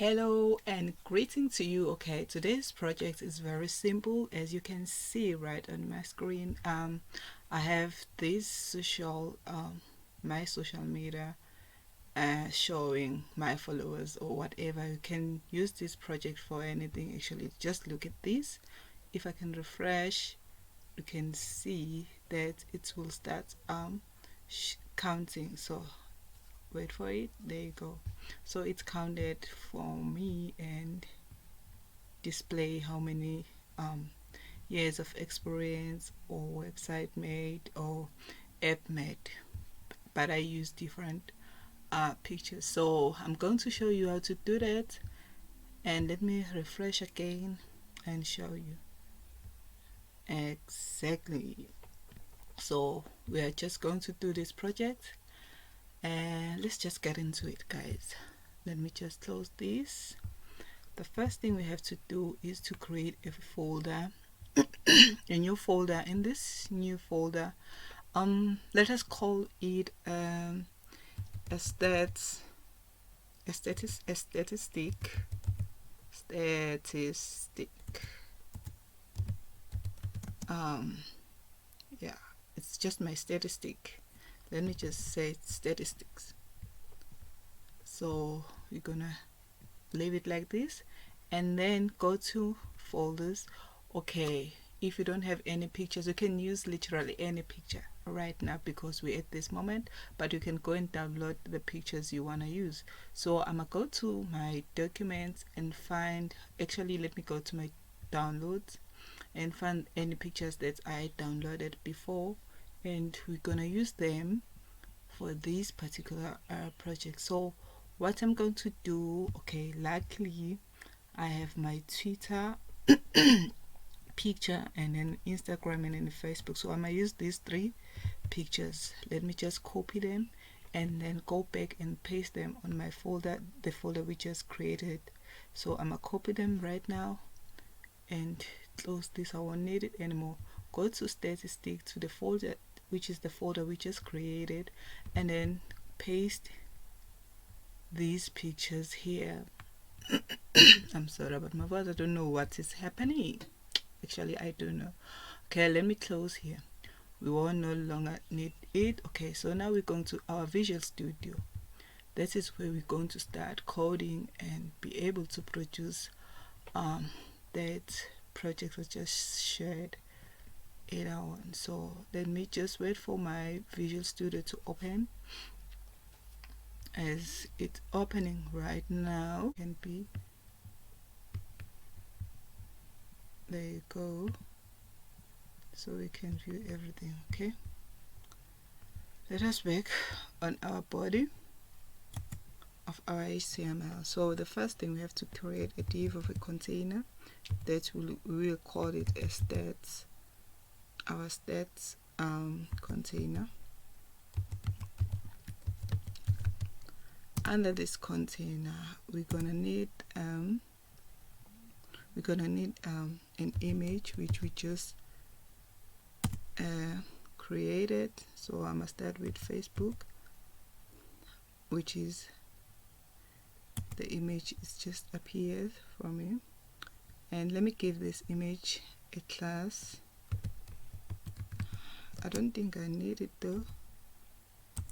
Hello and greeting to you. Okay, today's project is very simple. As you can see right on my screen, I have this my social media showing my followers or whatever. You can use this project for anything. Actually, just look at this. If I can refresh, you can see that it will start counting. So wait for it. There you go. So it's counted for me and display how many years of experience or website made or app made, but I use different pictures. So I'm going to show you how to do that, and let me refresh again and show you exactly. So we are just going to do this project, and let's just get into it, guys. Let me just close this. The first thing we have to do is to create a folder, a new folder. In this new folder, let us call it a statistic. Yeah, it's just my statistic. Let me just say statistics. So we're gonna leave it like this, and then go to folders. Okay, if you don't have any pictures, you can use literally any picture right now because we're at this moment, but you can go and download the pictures you want to use. So I'm gonna go to my documents and find, actually let me go to my downloads and find any pictures that I downloaded before, and we're gonna use them for this particular project. So what I'm going to do, okay, luckily I have my Twitter picture and then Instagram and then Facebook, so I'm gonna use these three pictures. Let me just copy them and then go back and paste them on my folder, the folder we just created. So I'm gonna copy them right now and close this. I won't need it anymore. Go to statistic, to the folder which is the folder we just created, and then paste these pictures here. I'm sorry about my voice. I don't know what is happening. Actually, I don't know. Okay, let me close here. We will no longer need it. Okay, so now we're going to our Visual Studio. This is where we're going to start coding and be able to produce that project we just shared in our one. So let me just wait for my Visual Studio to open. As it's opening right now, can be, there you go, so we can view everything. Okay, let us work on our body of our HTML. So the first thing, we have to create a div of a container that we will call it a stats, our stats container. Under this container, we're gonna need an image which we just created. So I'm gonna start with Facebook, which is the image is just appeared for me, and let me give this image a class. I don't think I need it though,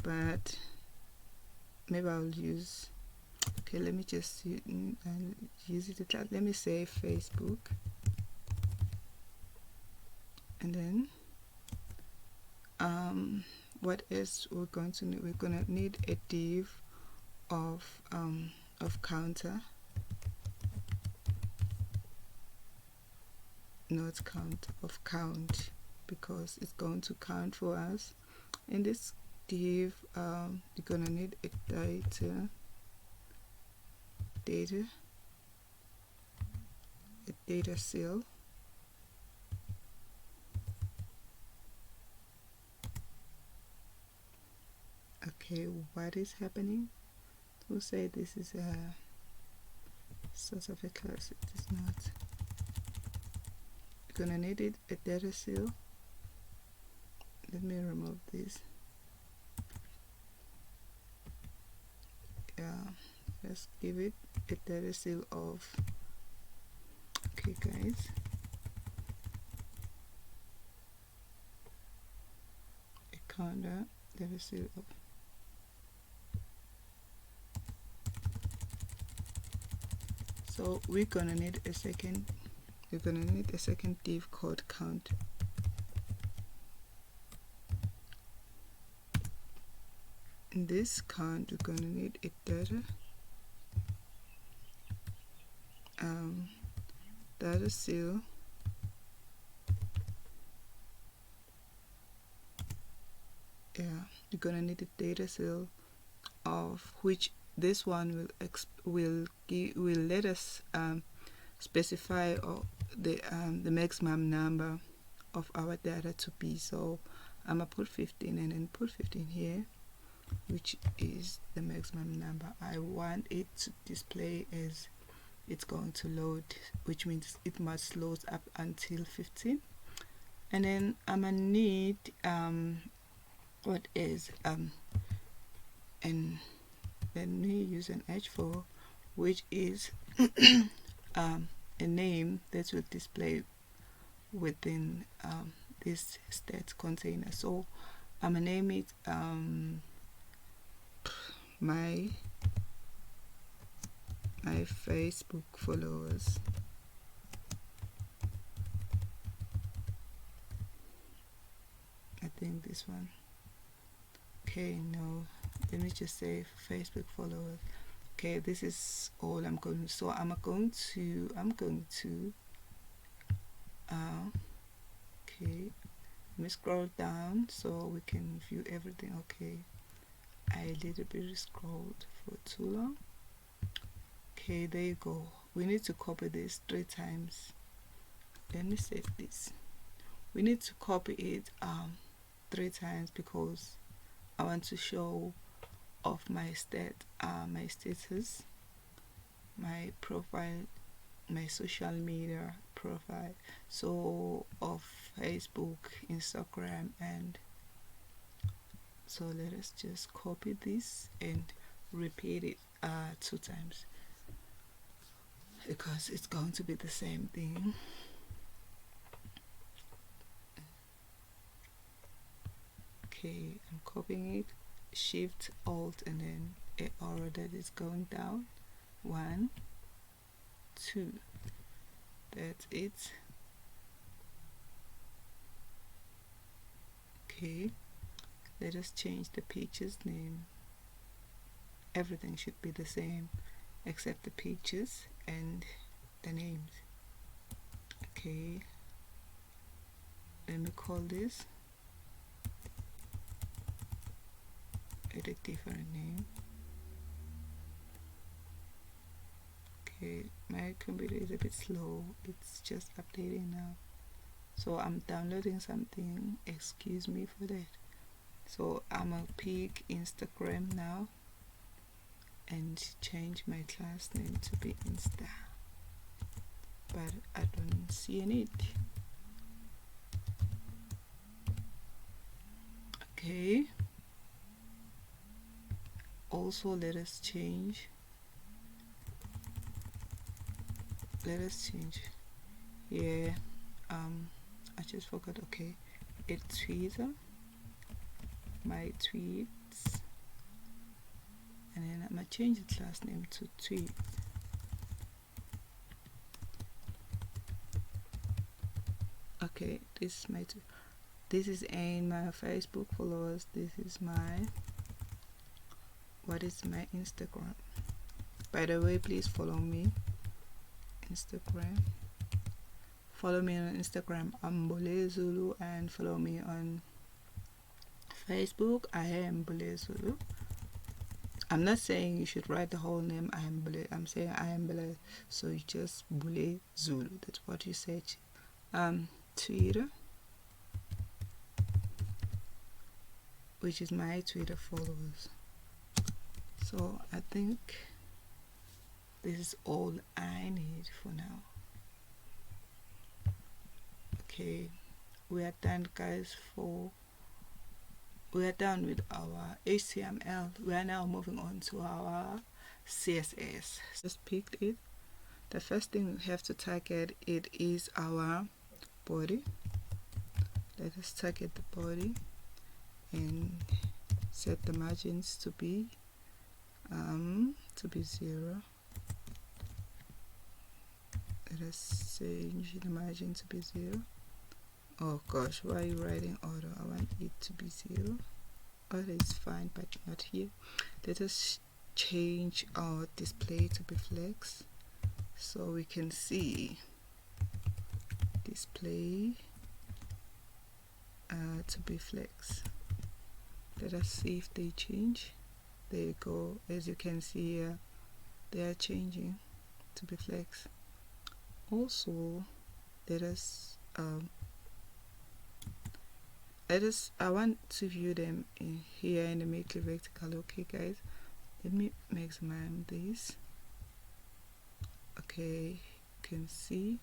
but maybe I'll use, okay, let me just use it a class. Let me say Facebook, and then what else we're going to need? We're gonna need a div of counter, not count, of count, because it's going to count for us. In this div, you're gonna need a data cell. Okay, what is happening? We'll say this is a source of a class. It is not. You're gonna need it a data cell. Let me remove this. Yeah, let's give it a data seal of, okay guys, a counter data seal of, so we're gonna need a second div called count. In this count, we're gonna need a data seal you're gonna need a data seal of which this one will let us specify the maximum number of our data to be. So I'm gonna put 15 and then put 15 here, which is the maximum number I want it to display as it's going to load, which means it must load up until 15. And then I'm gonna need what is and let me use an H4, which is a name that will display within this stats container. So I'm gonna name it my Facebook followers. I think this one. Okay, no, let me just say Facebook followers. Okay, this is all I'm going to. So I'm going to okay, let me scroll down so we can view everything. Okay, I little bit scrolled for too long. Okay, there you go. We need to copy this 3 times. Let me save this. We need to copy it 3 times because I want to show off my my status, my profile, my social media profile, so of Facebook, Instagram, and so let us just copy this and repeat it 2 times because it's going to be the same thing. Okay, I'm copying it, Shift Alt and then a arrow that is going down. 1, 2, that's it. Okay, let us change the page's name. Everything should be the same except the pages and the names. Okay, let me call this a different name. Okay, my computer is a bit slow, it's just updating now, so I'm downloading something, excuse me for that. So I'm gonna pick Instagram now and change my class name to be Insta, but I don't see a need. Okay, also let us change here. I just forgot. Okay, it's Twitter, my tweets, and then I'm gonna change the class name to tweet. Okay, this is my this is in my Facebook followers. This is my my Instagram. By the way, please follow me Instagram. Follow me on Instagram, Mbole Zulu, and follow me on Facebook. I am Mbole Zulu. I'm not saying you should write the whole name I am Mbole. I'm saying I am Mbole, so you just Mbole Zulu. That's what you search. Twitter, which is my Twitter followers. So I think this is all I need for now. Okay, we are done, guys. We are done with our HTML. We are now moving on to our CSS. Just picked it. The first thing we have to target it is our body. Let us target the body and set the margins to be 0. Let us change the margin to be 0. Oh gosh, why are you writing auto? I want it to be 0. Auto is fine, but not here. Let us change our display to be flex so we can see display to be flex. Let us see if they change. There you go. As you can see here, they are changing to be flex. Also, let us I want to view them in here in the make it vertical. Okay guys, let me maximize this. Okay, you can see,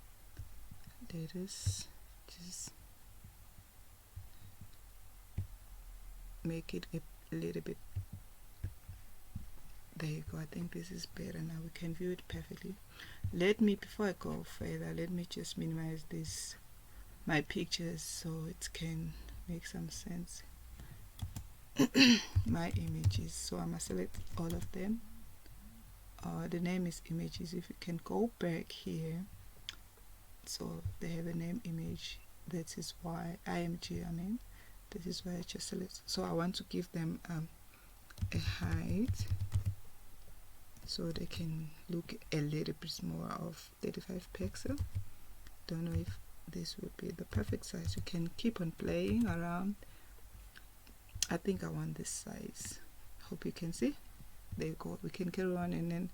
let us just make it a little bit. There you go. I think this is better now. We can view it perfectly. Let me, before I go further, let me just minimize this, my pictures, so it can make some sense. My images, so I'm gonna select all of them. The name is images. If you can go back here, so they have a name image. That is why IMG, I mean, this is why I just select. So I want to give them a height so they can look a little bit more of 35 pixels. Don't know if this would be the perfect size. You can keep on playing around. I think I want this size. Hope you can see. There you go. We can carry on, and then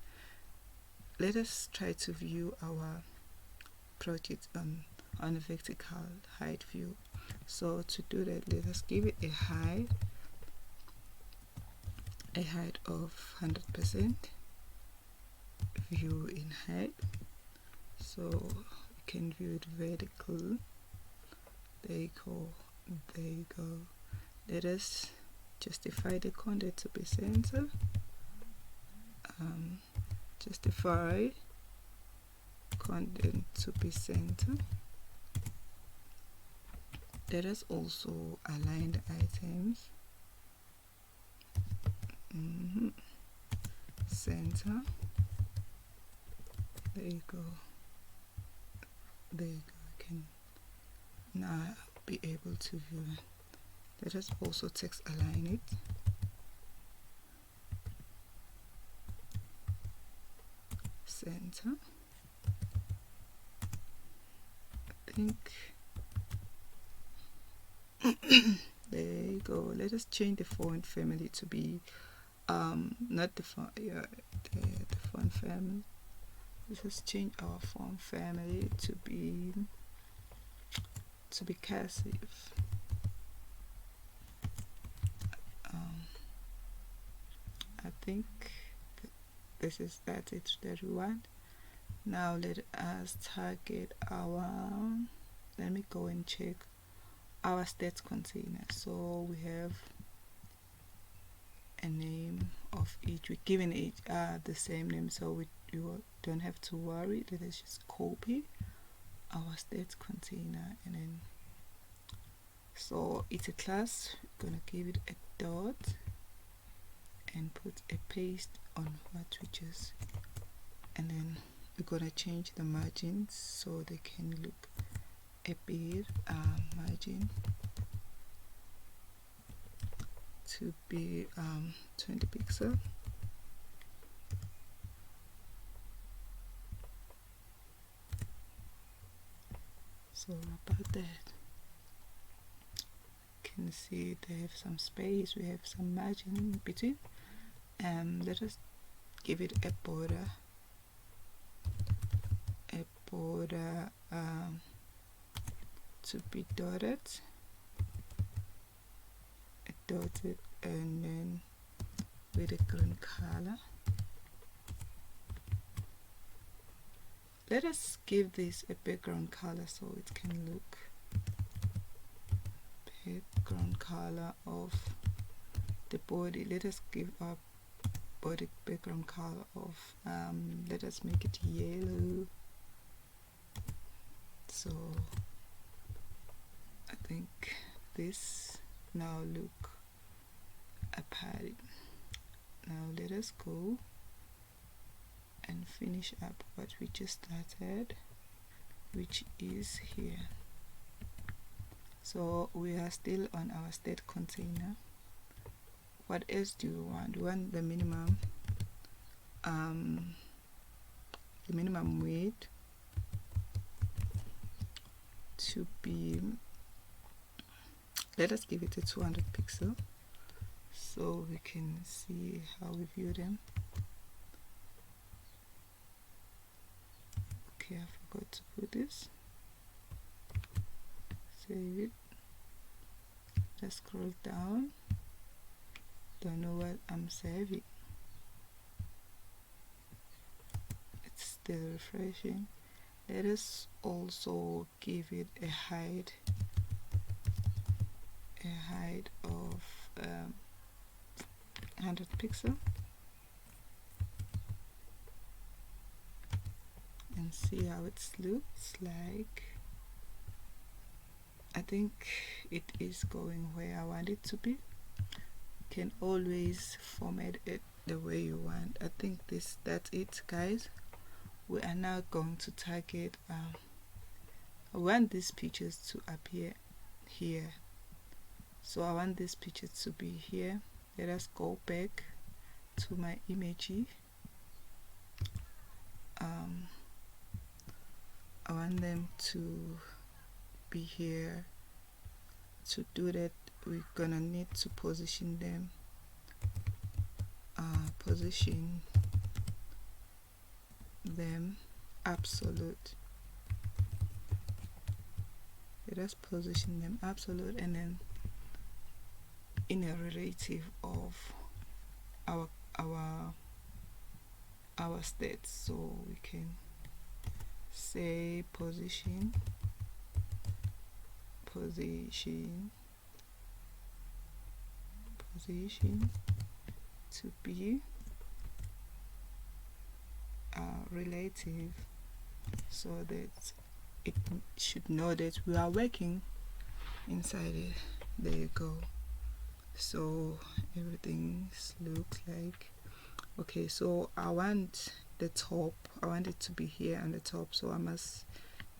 let us try to view our project on a vertical height view. So to do that, let us give it a height of 100%. View in height, so you can view it vertical. There you go. There you go. Let us justify the content to be center. Justify content to be center. Let us also align the items. Center. There you go. There you go. I can now be able to view it. Let us also text align it. Center. I think there you go. Let us change the font family to be not the font, the font family. Let us change our font family to be cursive. I think that's it that we want. Now let us target our, let me go and check our stats container. So we have a name of each. We're giving each the same name, so we don't have to worry. Let us just copy our stats container, and then so it's a class. We're gonna give it a dot and put a paste on what we just, and then we're gonna change the margins so they can look a bit margin to be 20 pixels. So about that, you can see they have some space, we have some margin in between. Let us give it a border to be dotted, and then with a green color. Let us give this a background color so it can look background color of the body. Let us give up body background color of let us make it yellow. So I think this now look apart. Now let us go and finish up what we just started, which is here. So we are still on our state container. What else do you want? We want the minimum weight to be, let us give it a 200 pixel so we can see how we view them. Okay, I forgot to put this. Save it. Let's scroll down. Don't know what I'm saving. It's still refreshing. Let us also give it a height of 100 pixel and see how it looks like. I think it is going where I want it to be. You can always format it the way you want. I think that's it, guys. We are now going to target I want these pictures to appear here, so I want these pictures to be here. Let us go back to my image. I want them to be here. To do that, we're gonna need to position them, absolute. Let us position them absolute, and then in a relative of our states. So we can say position to be relative, so that it should know that we are working inside it. There you go. So everything looks like okay. So I want the top, I want it to be here on the top, so I must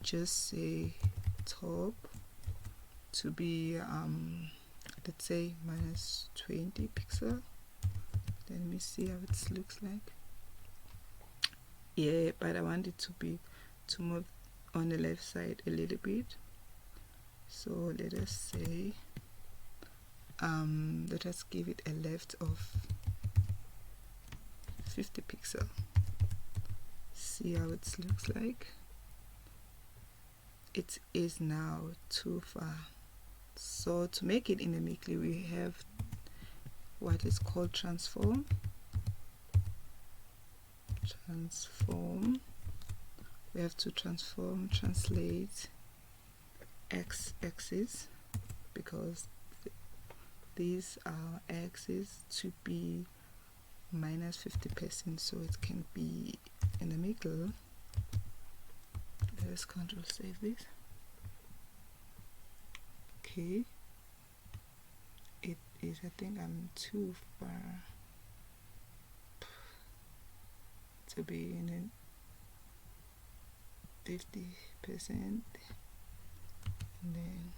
just say top to be let's say minus 20 pixel. Let me see how it looks like. Yeah, but I want it to move on the left side a little bit. So let us say let us give it a left of 50 pixel. See how it looks like. It is now too far. So to make it dynamically, we have what is called transform. We have to translate x-axis, because these are axes to be minus 50%, so it can be in the middle. Let's control save this. Okay, it is, I think I'm too far to be in 50%, and then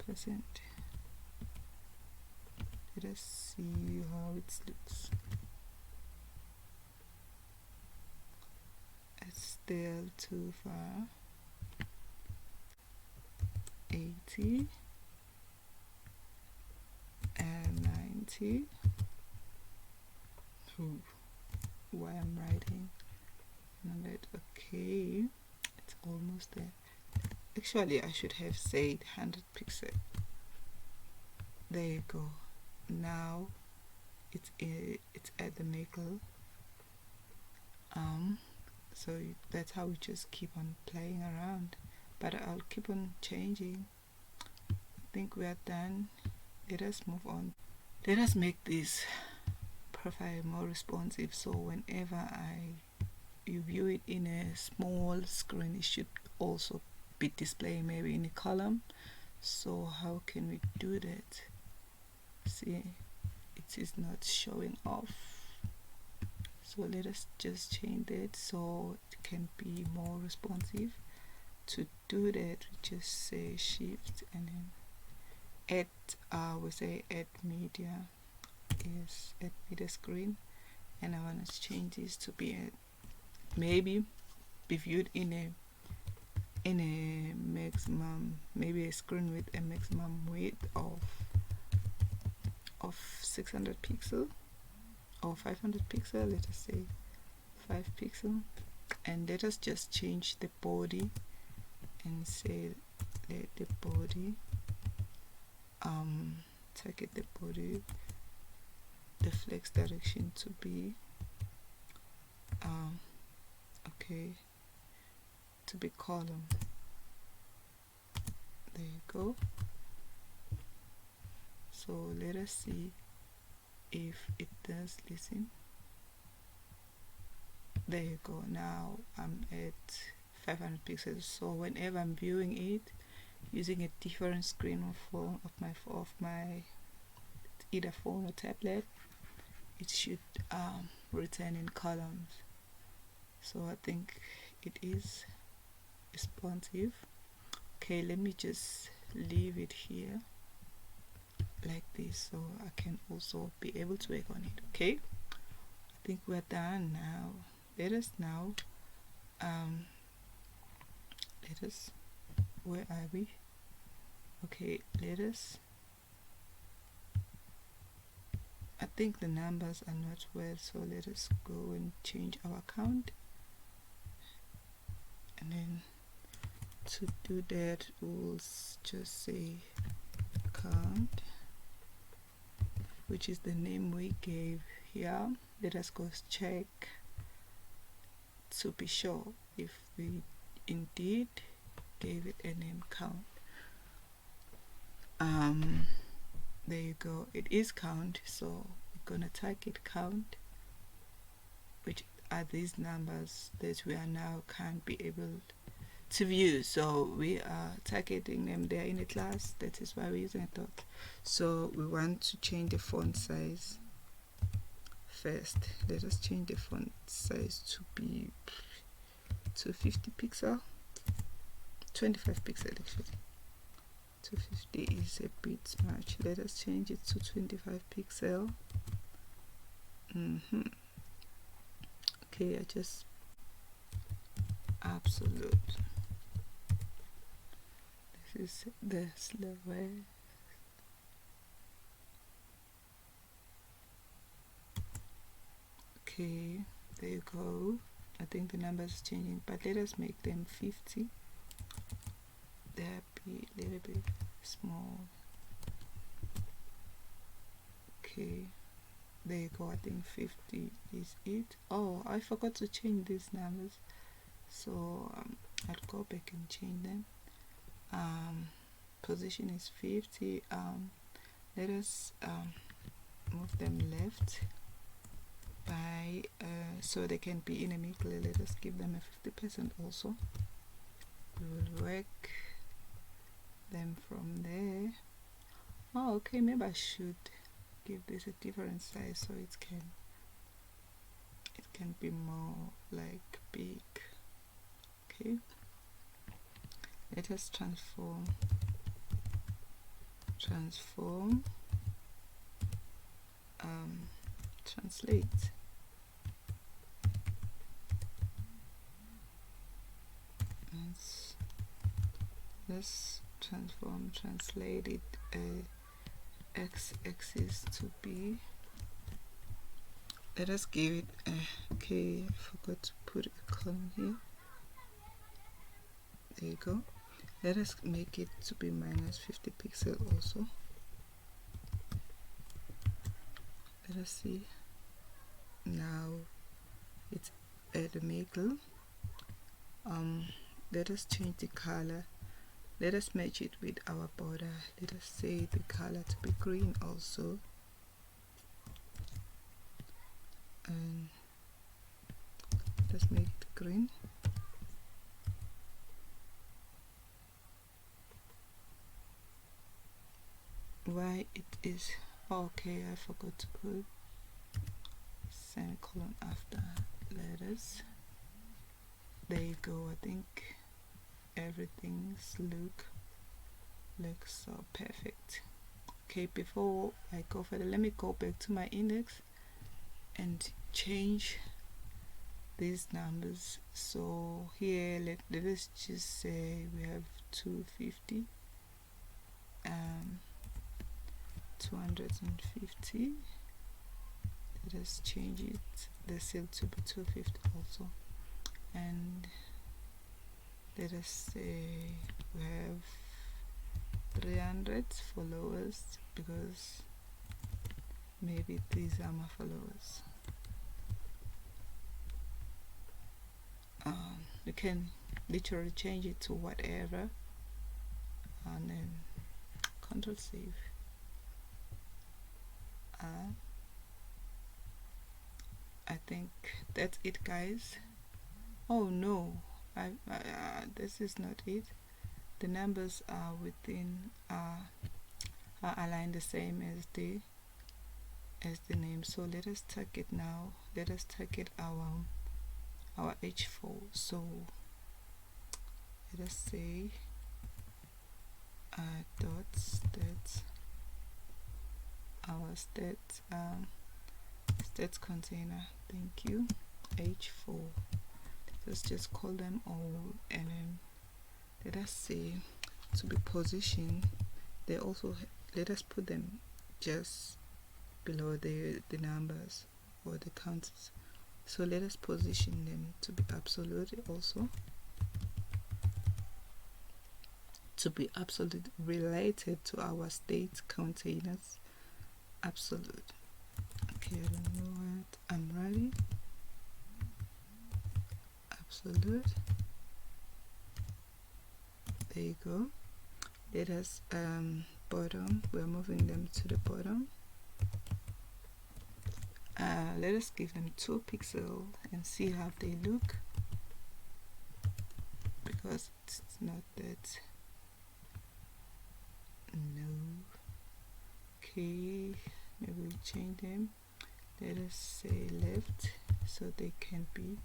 50%. Let us see how it looks. It's still too far. 80 and 90. Ooh, why I'm writing 100. Okay, it's almost there. Actually, I should have said 100 pixel. There you go. Now it's at the middle. So that's how we just keep on playing around, but I'll keep on changing. I think we are done. Let us move on. Let us make this profile more responsive, so whenever you view it in a small screen, it should also be displayed maybe in a column. So how can we do that? See, it is not showing off, so let us just change that so it can be more responsive. To do that, we just say shift and then add, we say add media, is add media screen, and I want to change this to be maybe be viewed in a maximum, maybe a screen with a maximum width of 600 pixel or 500 pixel. Let us say 5 pixel, and let us just change the body and say let the body target the body, the flex direction to be okay, to be column. There you go. So let us see if it does listen. There you go. Now I'm at 500 pixels, so whenever I'm viewing it using a different screen of my either phone or tablet, it should return in columns. So I think it is responsive. Okay, let me just leave it here like this so I can also be able to work on it. Okay, I think we're done now. Let us now where are we? Okay, I think the numbers are not well, so let us go and change our count, and then to do that we'll just say count, which is the name we gave here. Let us go check to be sure if we indeed gave it a name count. There you go, it is count, so we're gonna target count, which are these numbers that we are now can't be able to view. So we are targeting them, they are in a class, that is why we're using a dot. So we want to change the font size first. Let us change the font size to be 250 pixel, 25 pixel actually. 250 is a bit much. Let us change it to 25 pixel. Okay, I just absolute. This is the slower. Okay, there you go. I think the numbers is changing, but let us make them 50. They'll be a little bit small. Okay, there you go. I think 50 is it. Oh, I forgot to change these numbers, so I'll go back and change them. Position is 50. Let us move them left by so they can be in a middle. Let us give them a 50% also. We will work them from there. Oh, okay, maybe I should give this a different size so it can be more like big. Okay, let us transform translate. Let's translate it x-axis to be. Let us give it okay, I forgot to put a column here. There you go. Let us make it to be minus 50 pixel also. Let us see. Now it's at the middle. Let us change the color. Let us match it with our border. Let us say the color to be green also. and let's make it green. Why it is okay, I forgot to put semicolon after letters. There you go. I think everything's looks so perfect. Okay, before I go further, let me go back to my index and change these numbers. So here let us just say we have 250, 250. Let us change it, the cell to be 250 also, and let us say we have 300 followers, because maybe these are my followers. You can literally change it to whatever, and then Control save. I think that's it, guys. Oh no, this is not it. The numbers are within are aligned the same as the name. So let us tag it now. Let us tag it our h4. So let us say dot stats, our stats container. Thank you. h4. Let's just call them all, and then let us say to be positioned. They also, let us put them just below the numbers or the counters. So let us position them to be absolute, also to be absolute related to our state containers. Absolute. Okay, I don't know what I'm writing. Absolute. There you go. Let us bottom, we're moving them to the bottom. Let us give them 2 pixels and see how they look, because it's not that. No. Okay, maybe we'll change them. Let us say left, so they can be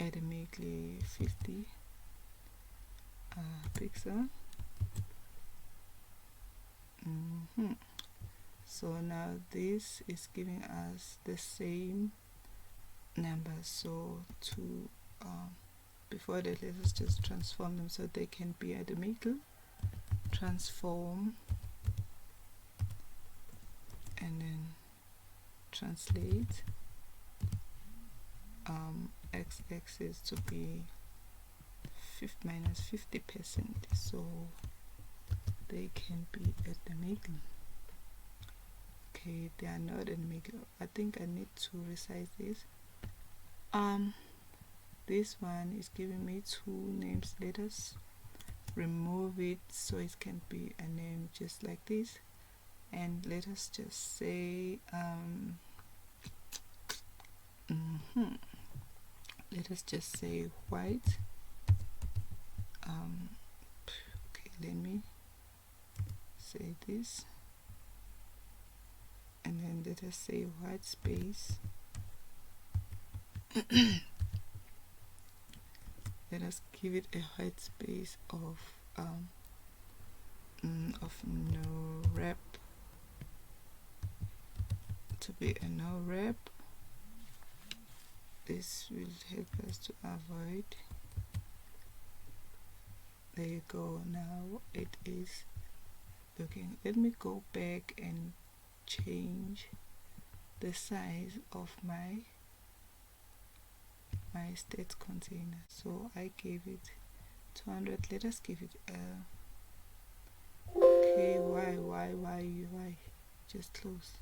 automatically 50 pixel. So now this is giving us the same numbers. So to before that, let us just transform them so they can be at the middle. Transform, and then translate x-axis to be minus 50%, so they can be at the middle. Okay, they are not in the middle. I think I need to resize this. This one is giving me 2 names. Let us remove it so it can be a name just like this, and let us just say let us just say white. Okay, let me say this, and then let us say white space. Let us give it a white space of no wrap, to be a no wrap. This will help us to avoid. There you go. Now it is looking. Let me go back and change the size of my state container. So I gave it 200. Let us give it okay, why just close.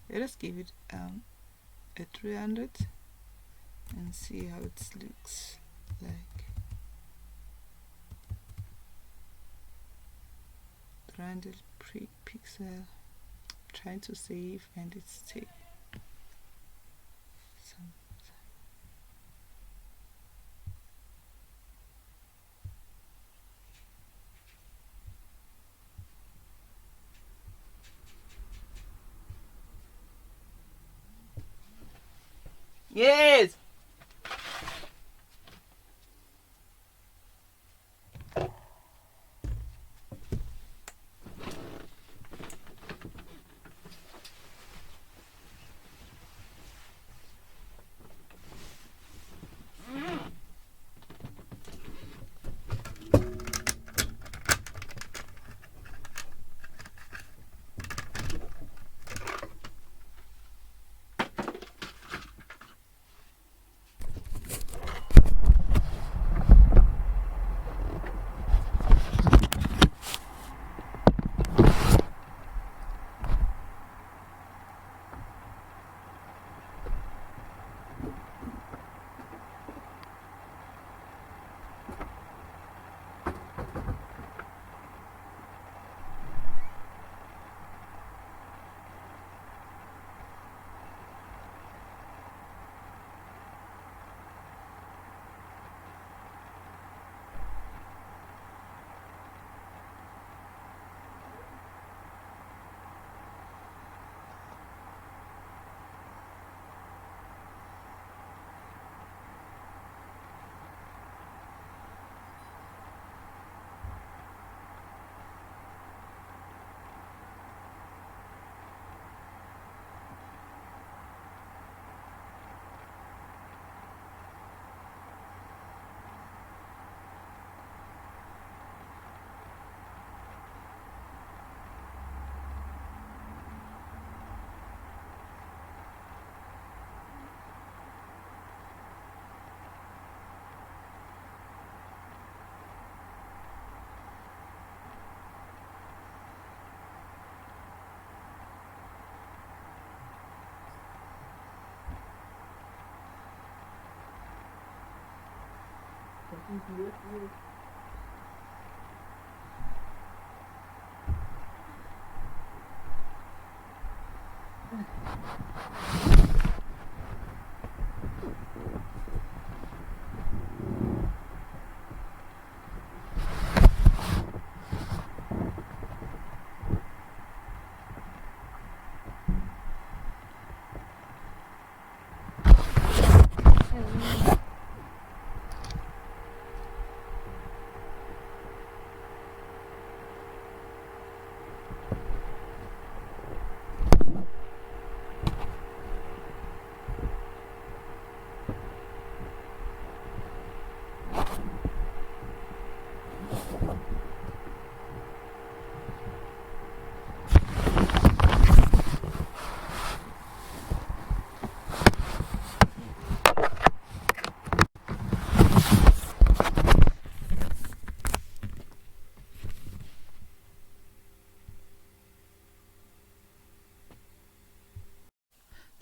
Let us give it a 300 and see how it looks like. 300 pixel. Trying to save, and it's Yes.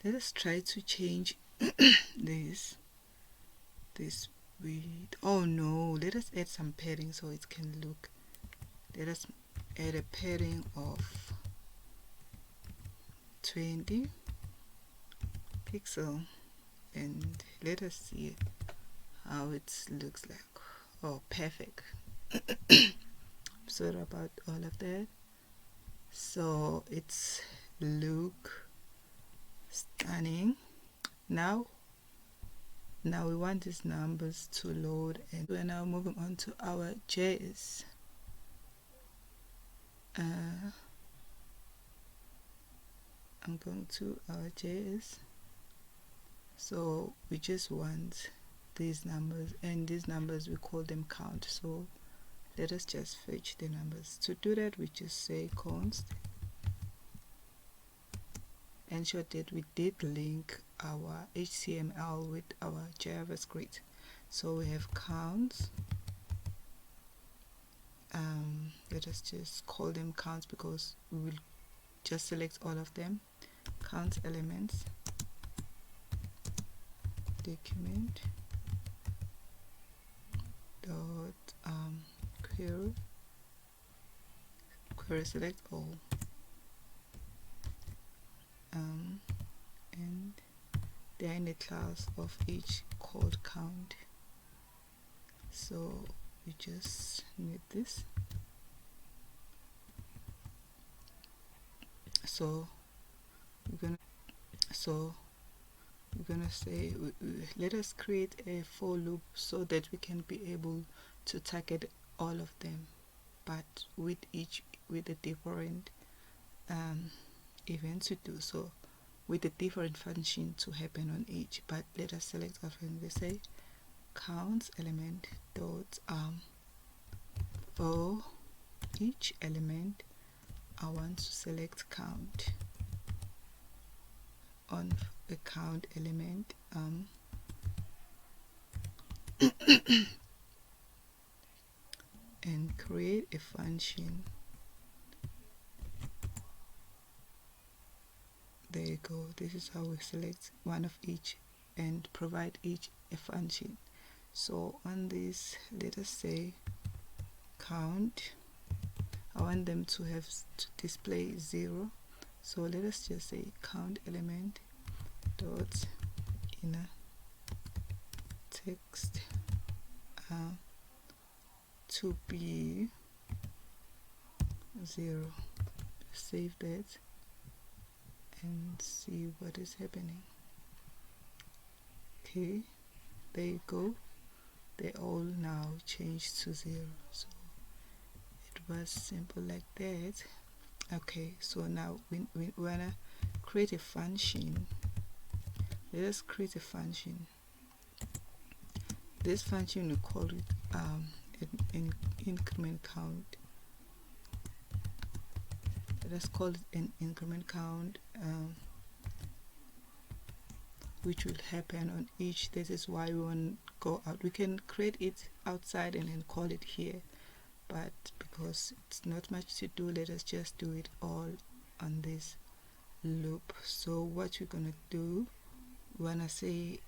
Let us try to change this width. Oh no, let us add some padding so it can look. Let us add a padding of 20 pixel and let us see how it looks like. Oh, perfect. Sorry about all of that. So it's look stunning. Now we want these numbers to load, and we're now moving on to our JS. I'm going to our JS. So we just want these numbers, and these numbers we call them count. So let us just fetch the numbers. To do that, we just say const, ensure that we did link our HTML with our JavaScript. So we have counts. Let us just call them counts because we will just select all of them. Count elements, document dot query select all, and they are in the class of each called count. So we just need this. So we're gonna we're gonna say let us create a for loop so that we can be able to target all of them, but with a different event to do so, with a different function to happen on each. But let us select our function. We say count element dot for each element I want to select count. On the count element and create a function. There you go. This is how we select one of each and provide each a function. So on this, let us say count, I want them to have to display 0, so let us just say count element dot inner text to be 0. Save that and see what is happening. Okay, there you go. They all now changed to 0. So it was simple like that. Okay, so now we wanna create a function. Let us create a function. This function, we call it an increment count. Let us call it an increment count, which will happen on each. This is why we want to go out. We can create it outside and then call it here, but because it's not much to do, let us just do it all on this loop. So what we're gonna do, we wanna say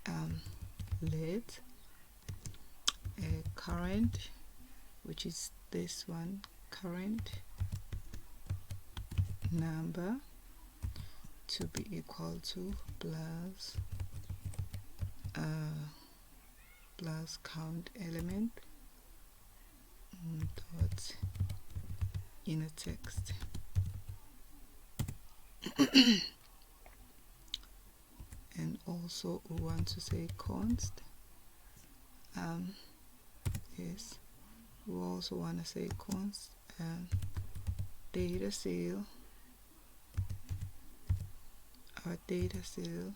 let current, which is this one, current number to be equal to plus plus count element dot inner text. And also we want to say const. Yes, we also want to say const data cell, our data cell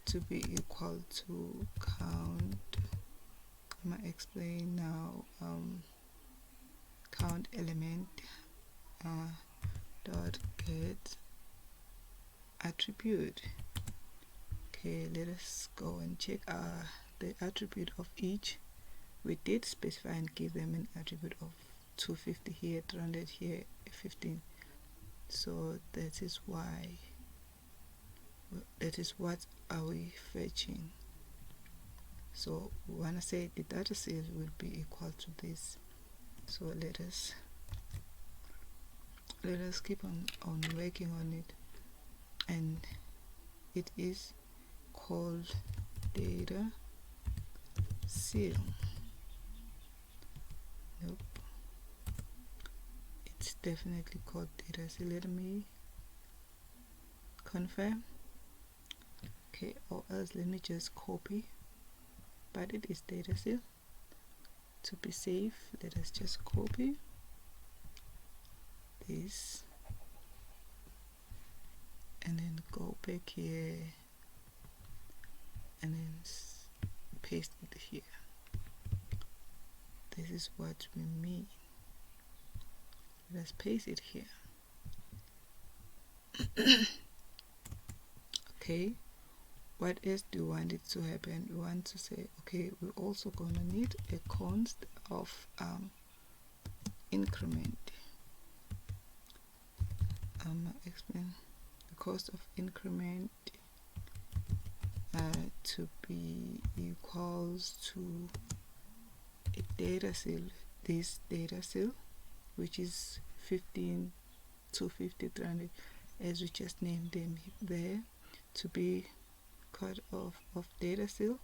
to be equal to count. I'm gonna explain now. Count element dot get attribute. Okay, let us go and check the attribute of each. We did specify and give them an attribute of 250 here, 300 here, 15. So that is why, that is what are we fetching. So we want to say the data cell will be equal to this. So let us keep on working on it, and it is called data cell. Nope, it's definitely called data cell. Let me confirm. Okay, or else let me just copy, but it is data cell. To be safe, let us just copy this and then go back here and then paste it here. This is what we mean. Let's paste it here. Okay, what else do you want it to happen? We want to say, okay, we're also gonna need a const of increment. Explain the cost of increment to be equals to a data cell, this data cell, which is 15, 250, 300, as we just named them there, to be cut off of data cell.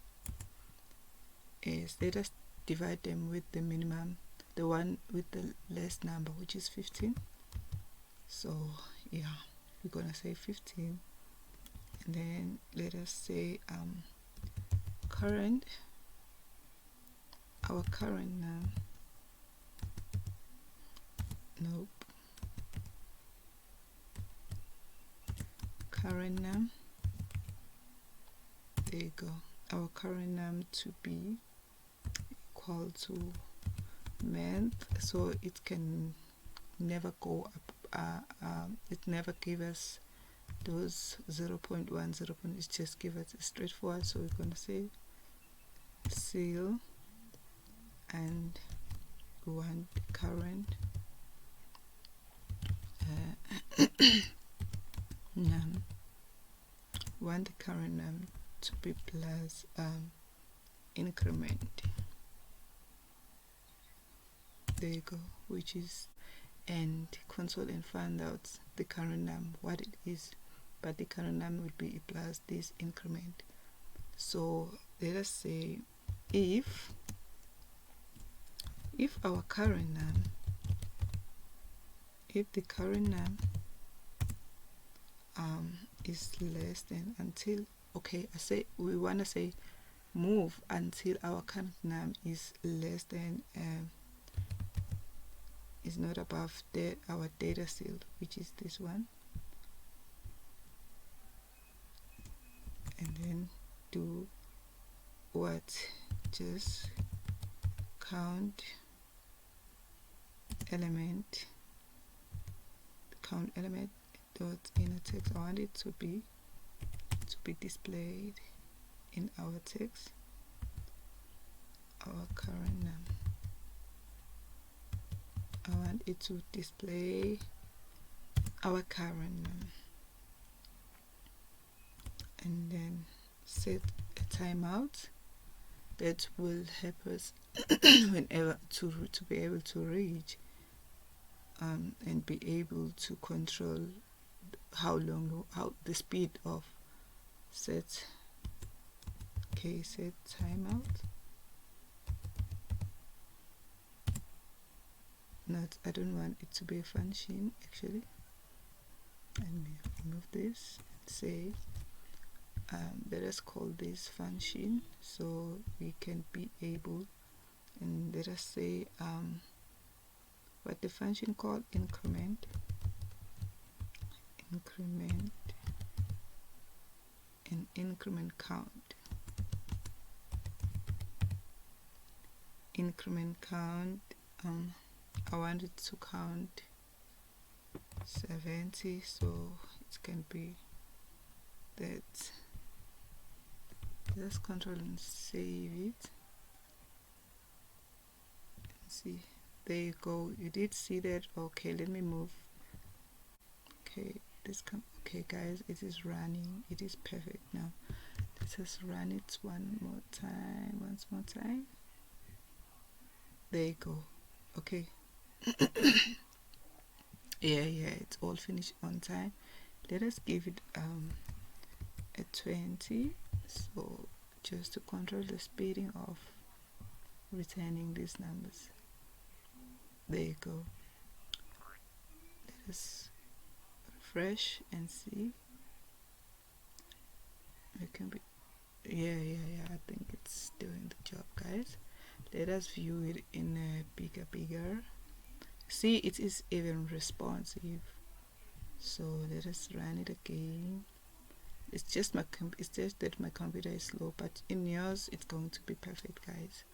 Is let us divide them with the minimum, the one with the less number, which is 15. So yeah, we're gonna say 15, then let us say current, our current num, nope, current num, there you go, our current num to be equal to month, so it can never go up, it never give us those 0.1, 0. It's just give us straightforward. So we're going to say seal, and we want current num, want the current num to be plus increment, there you go, which is, and console and find out the current num what it is, but the current num will be plus this increment. So let us say if our current num, if the current num is less than, until, okay, I say we want to say move until our current num is less than is not above our data field, which is this one, and then do what, just count element dot inner text. I want it to be displayed in our text, our current num. I want it to display our current num, and then set a timeout that will help us whenever to be able to reach and be able to control how the speed of set. Okay, set timeout. Not, I don't want it to be a function actually. Let me remove this and say let us call this function so we can be able, and let us say what the function called increment and increment count. Increment count, I want it to count 70, so it can be that. Let's control and save it. See, there you go, you did see that. Okay, let me move. Okay, okay guys, it is running, it is perfect. Now let us run it once more time. There you go. Okay. yeah, it's all finished on time. Let us give it a 20, so just to control the speeding of returning these numbers. There you go. Let us refresh and see. It can be, yeah, I think it's doing the job, guys. Let us view it in a bigger. See, it is even responsive. So let us run it again. It's just that my computer is slow, but in yours it's going to be perfect, guys.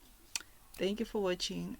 Thank you for watching.